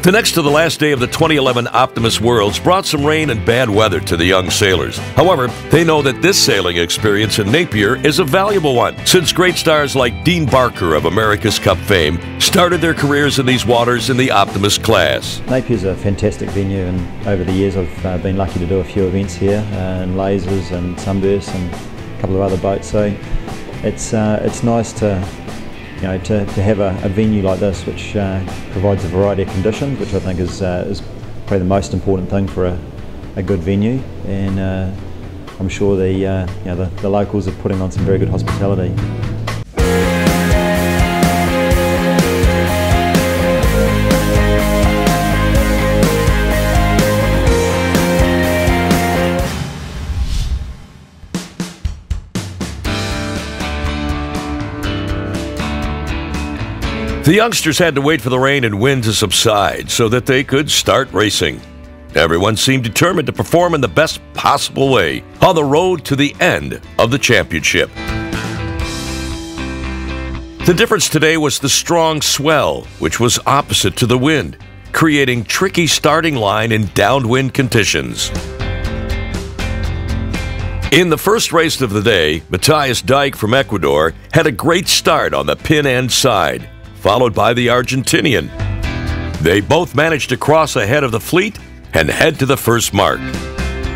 The next to the last day of the 2011 Optimus Worlds brought some rain and bad weather to the young sailors. However, they know that this sailing experience in Napier is a valuable one, since great stars like Dean Barker of America's Cup fame started their careers in these waters in the Optimus class. Napier's a fantastic venue, and over the years I've been lucky to do a few events here, and lasers and sunbursts and a couple of other boats. So it's nice to have a venue like this, which provides a variety of conditions, which I think is probably the most important thing for a good venue. And I'm sure the locals are putting on some very good hospitality. The youngsters had to wait for the rain and wind to subside so that they could start racing. Everyone seemed determined to perform in the best possible way on the road to the end of the championship. The difference today was the strong swell, which was opposite to the wind, creating tricky starting line in downwind conditions. In the first race of the day, Matthias Dijk from Ecuador had a great start on the pin end side, followed by the Argentinian. They both managed to cross ahead of the fleet and head to the first mark.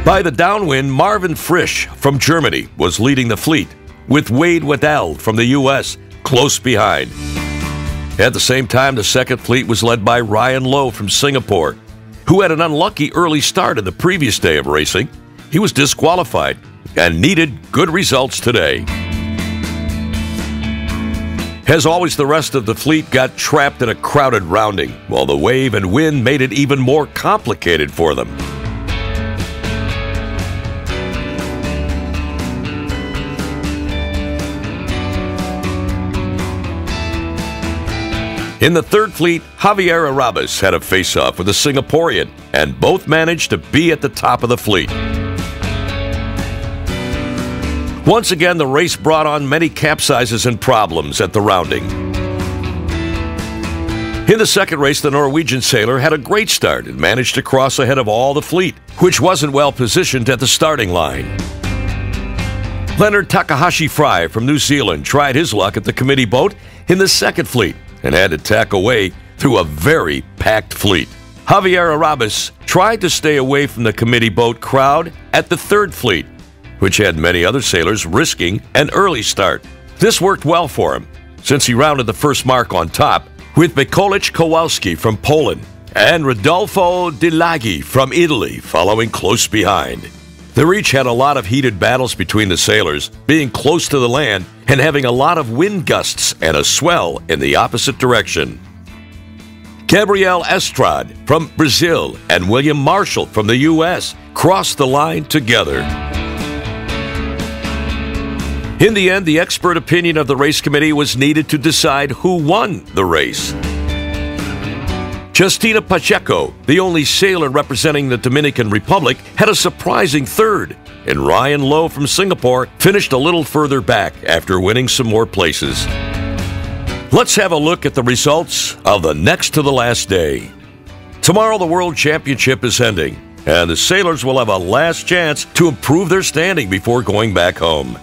By the downwind, Marvin Frisch from Germany was leading the fleet, with Wade Waddell from the U.S. close behind. At the same time, the second fleet was led by Ryan Lowe from Singapore, who had an unlucky early start in the previous day of racing. He was disqualified and needed good results today. As always, the rest of the fleet got trapped in a crowded rounding, while the wave and wind made it even more complicated for them. In the third fleet, Javier Arabas had a face-off with a Singaporean, and both managed to be at the top of the fleet. Once again, the race brought on many capsizes and problems at the rounding. In the second race, the Norwegian sailor had a great start and managed to cross ahead of all the fleet, which wasn't well positioned at the starting line. Leonard Takahashi Fry from New Zealand tried his luck at the committee boat in the second fleet and had to tack away through a very packed fleet. Javier Arabas tried to stay away from the committee boat crowd at the third fleet, which had many other sailors risking an early start. This worked well for him, since he rounded the first mark on top with Mikołaj Kowalski from Poland and Rodolfo Di Laghi from Italy following close behind. They each had a lot of heated battles between the sailors, being close to the land and having a lot of wind gusts and a swell in the opposite direction. Gabriel Estrade from Brazil and William Marshall from the U.S. crossed the line together. In the end, the expert opinion of the race committee was needed to decide who won the race. Justina Pacheco, the only sailor representing the Dominican Republic, had a surprising third, and Ryan Lowe from Singapore finished a little further back after winning some more places. Let's have a look at the results of the next to the last day. Tomorrow, the World Championship is ending, and the sailors will have a last chance to improve their standing before going back home.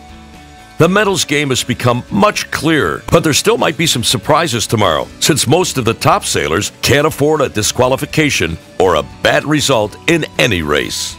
The medals game has become much clearer, but there still might be some surprises tomorrow, since most of the top sailors can't afford a disqualification or a bad result in any race.